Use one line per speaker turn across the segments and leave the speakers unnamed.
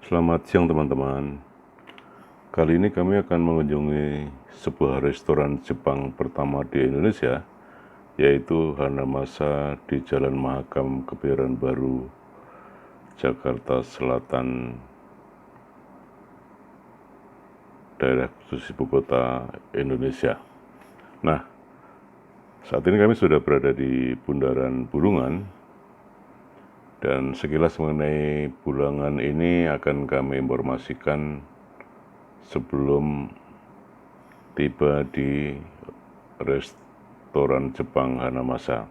Selamat siang teman-teman. Kali ini kami akan mengunjungi sebuah restoran Jepang pertama di Indonesia, yaitu Hanamasa di Jalan Mahakam, Kebayoran Baru, Jakarta Selatan, daerah khusus ibu kota Indonesia. Nah, saat ini kami sudah berada di Bundaran Bulungan, dan sekilas mengenai Bulungan ini akan kami informasikan sebelum tiba di restoran Jepang Hanamasa.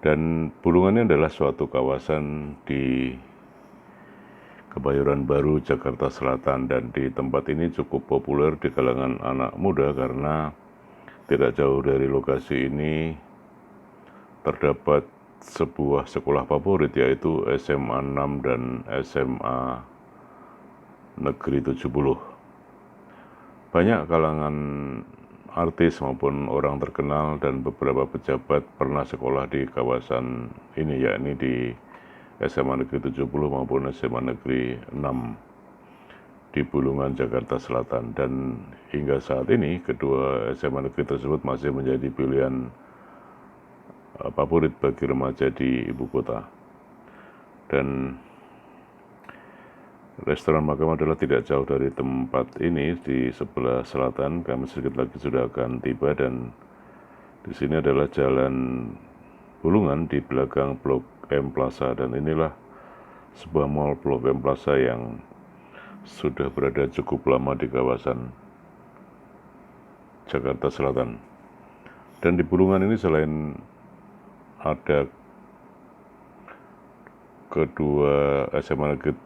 Dan Bulungan ini adalah suatu kawasan di Kebayoran Baru, Jakarta Selatan, dan di tempat ini cukup populer di kalangan anak muda karena tidak jauh dari lokasi ini terdapat sebuah sekolah favorit, yaitu SMA 6 dan SMA Negeri 70. Banyak kalangan artis maupun orang terkenal dan beberapa pejabat pernah sekolah di kawasan ini, yakni di SMA Negeri 70 maupun SMA Negeri 6 di Bulungan, Jakarta Selatan. Dan hingga saat ini kedua SMA Negeri tersebut masih menjadi pilihan favorit bagi remaja di ibu kota. Dan restoran Makam adalah tidak jauh dari tempat ini, di sebelah selatan. Kami sedikit lagi sudah akan tiba, dan di sini adalah Jalan Bulungan di belakang Blok M Plaza, dan inilah sebuah mall Blok M Plaza yang sudah berada cukup lama di kawasan Jakarta Selatan. Dan di Bulungan ini selain ada kedua SMA negeri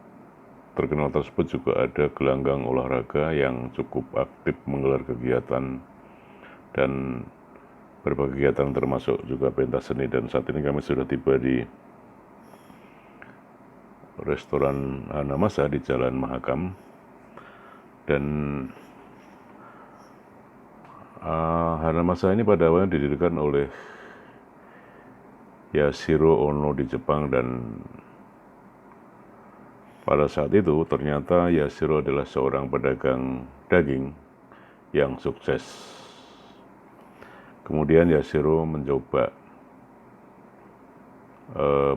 terkenal tersebut, juga ada gelanggang olahraga yang cukup aktif menggelar kegiatan dan berbagai kegiatan, termasuk juga pentas seni. Dan saat ini kami sudah tiba di restoran Hanamasa di Jalan Mahakam. Dan Hanamasa ini pada awalnya didirikan oleh Yashiro Ono di Jepang, dan pada saat itu ternyata Yashiro adalah seorang pedagang daging yang sukses. Kemudian Yashiro mencoba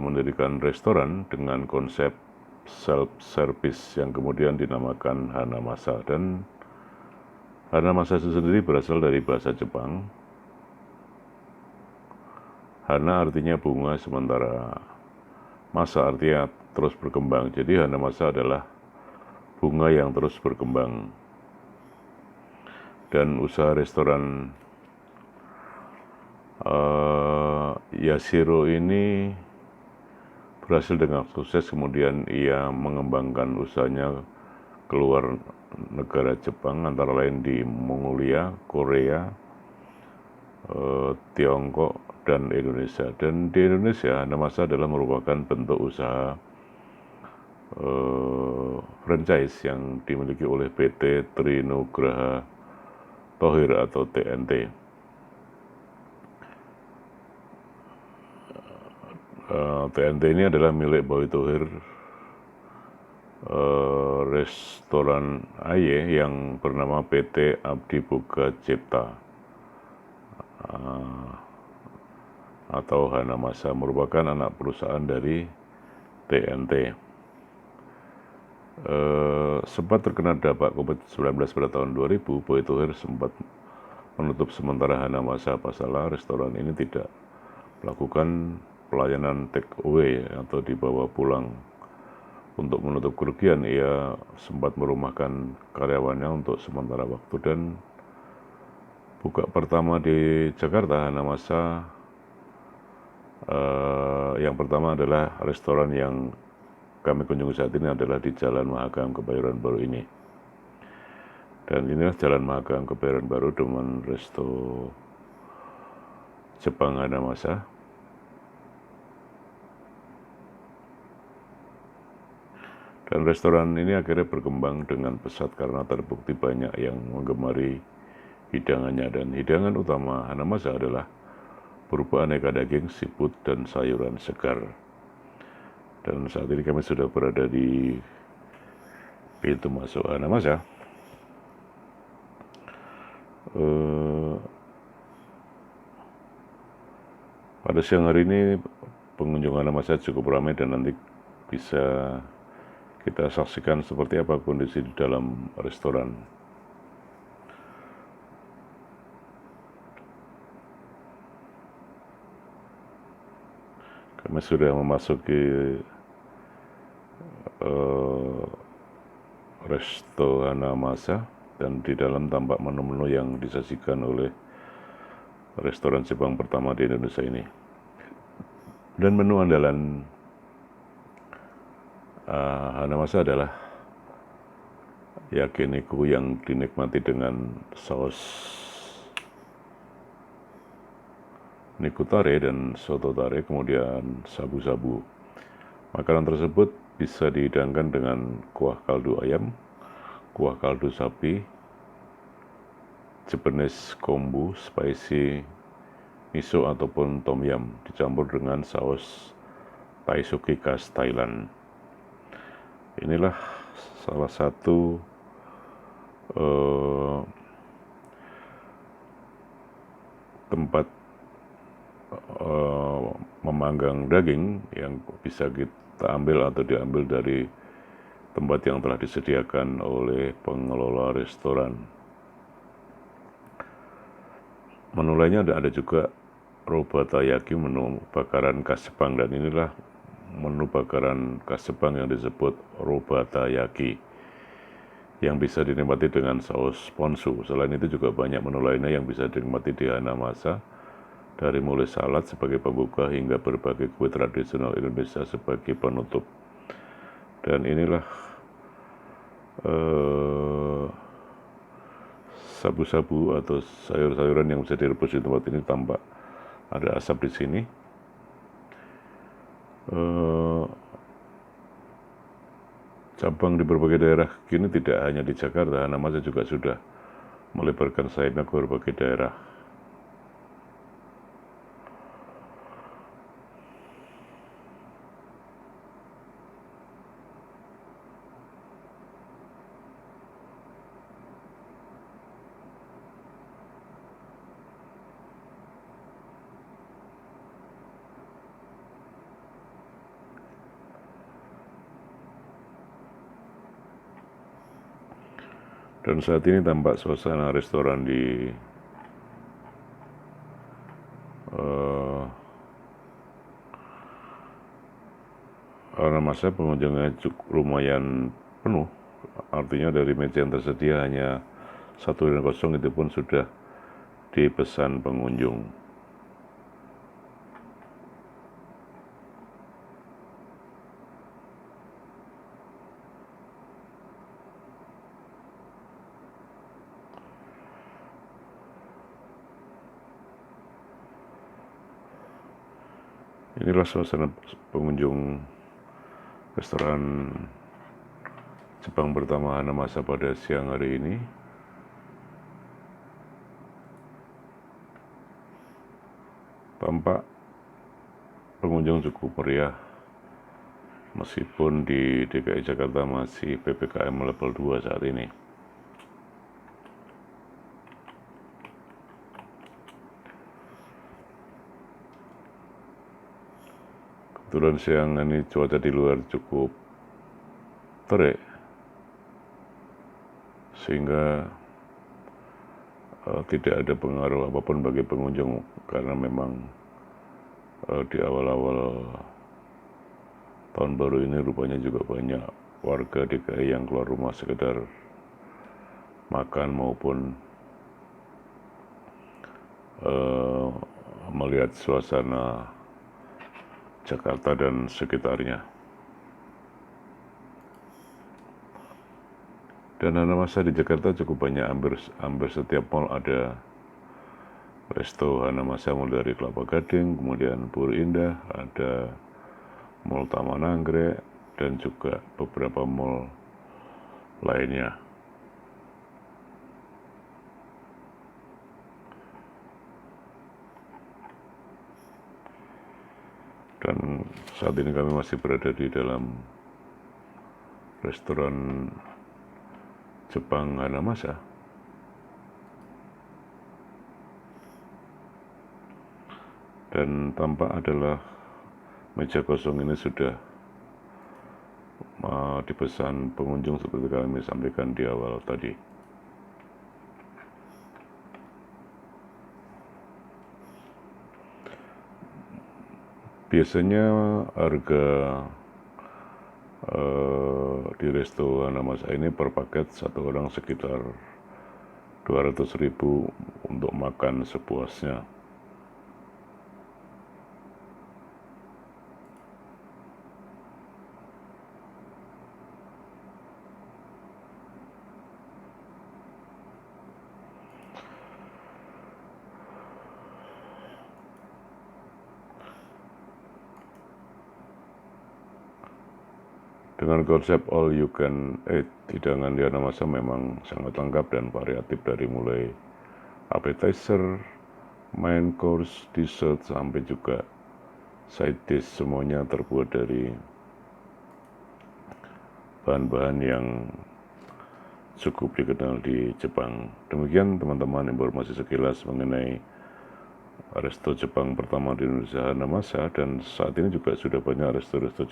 mendirikan restoran dengan konsep self-service yang kemudian dinamakan Hanamasa. Dan Hanamasa itu sendiri berasal dari bahasa Jepang. Hana artinya bunga, sementara masa artinya terus berkembang. Jadi Hanamasa adalah bunga yang terus berkembang. Dan usaha restoran Yashiro ini berhasil dengan sukses. Kemudian ia mengembangkan usahanya keluar negara Jepang, antara lain di Mongolia, Korea, Tiongkok, dan Indonesia. Dan di Indonesia, Hanamasa adalah merupakan bentuk usaha franchise yang dimiliki oleh PT Trinugraha Thohir atau TNT. TNT ini adalah milik Boy Thohir, restoran AY yang bernama PT Abdi Boga Cipta atau Hanamasa, merupakan anak perusahaan dari TNT. Sempat terkena dampak COVID-19 pada tahun 2000, Boy Thohir sempat menutup sementara Hanamasa pasalah restoran ini tidak melakukan pelayanan take away atau dibawa pulang. Untuk menutup kerugian, ia sempat merumahkan karyawannya untuk sementara waktu. Dan buka pertama di Jakarta, Hanamasa yang pertama adalah restoran yang kami kunjungi saat ini adalah di Jalan Mahakam, Kebayoran Baru ini. Dan inilah Jalan Mahakam, Kebayoran Baru dengan resto Jepang Hanamasa. Dan restoran ini akhirnya berkembang dengan pesat karena terbukti banyak yang menggemari hidangannya. Dan hidangan utama Hanamasa adalah berupa aneka daging, siput, dan sayuran segar. Dan saat ini kami sudah berada di Pintu masuk Hanamasa. Pada siang hari ini pengunjung Hanamasa cukup ramai dan nanti bisa kita saksikan seperti apa kondisi di dalam restoran. Kami sudah memasuki Resto Hanamasa dan di dalam tampak menu-menu yang disajikan oleh restoran Jepang pertama di Indonesia ini. Dan menu andalan Hanamasa adalah yakiniku yang dinikmati dengan saus nikutare dan soto tare, kemudian sabu-sabu. Makanan tersebut bisa dihidangkan dengan kuah kaldu ayam, kuah kaldu sapi, sejenis kombu, spicy, miso ataupun tom yum, dicampur dengan saus taisuki khas Thailand. Inilah salah satu tempat memanggang daging yang bisa kita ambil atau diambil dari tempat yang telah disediakan oleh pengelola restoran. Menu lainnya ada juga robatayaki, menu bakaran khas Jepang, dan inilah menu bakaran khas Jepang yang disebut robatayaki yang bisa dinikmati dengan saus ponzu. Selain itu juga banyak menu lainnya yang bisa dinikmati di Hanamasa, dari mulai salad sebagai pembuka hingga berbagai kue tradisional Indonesia sebagai penutup. Dan inilah sabu-sabu atau sayur-sayuran yang bisa direbus di tempat ini. Tampak ada asap di sini. Cabang di berbagai daerah kini tidak hanya di Jakarta, Hanamasa juga sudah melebarkan sayapnya ke berbagai daerah. Dan saat ini tampak suasana restoran di Hanamasa pengunjungnya cukup lumayan penuh. Artinya dari meja yang tersedia hanya 1 dan kosong, itu pun sudah dipesan pengunjung. Inilah suasana pengunjung restoran Jepang pertama Hanamasa pada siang hari ini. Tampak pengunjung cukup meriah, meskipun di DKI Jakarta masih PPKM level 2 saat ini. Kebetulan siang ini cuaca di luar cukup terik, sehingga tidak ada pengaruh apapun bagi pengunjung, karena memang di awal-awal tahun baru ini rupanya juga banyak warga DKI yang keluar rumah sekedar makan maupun melihat suasana Jakarta dan sekitarnya. Dan Hanamasa di Jakarta cukup banyak, hampir setiap mall ada resto Hanamasa, mulai dari Kelapa Gading, kemudian Puri Indah, ada Mall Taman Anggrek, dan juga beberapa mall lainnya. Dan saat ini kami masih berada di dalam restoran Jepang Hanamasa. Dan tampak adalah meja kosong ini sudah dipesan pengunjung seperti kami sampaikan di awal tadi. Biasanya harga di resto Hanamasa ini per paket satu orang sekitar 200.000 untuk makan sepuasnya. Dengan konsep all you can eat, hidangan di Hanamasa memang sangat lengkap dan variatif dari mulai appetizer, main course, dessert, sampai juga side dish. Semuanya terbuat dari bahan-bahan yang cukup dikenal di Jepang. Demikian teman-teman informasi sekilas mengenai resto Jepang pertama di Indonesia, Hanamasa, dan saat ini juga sudah banyak resto-resto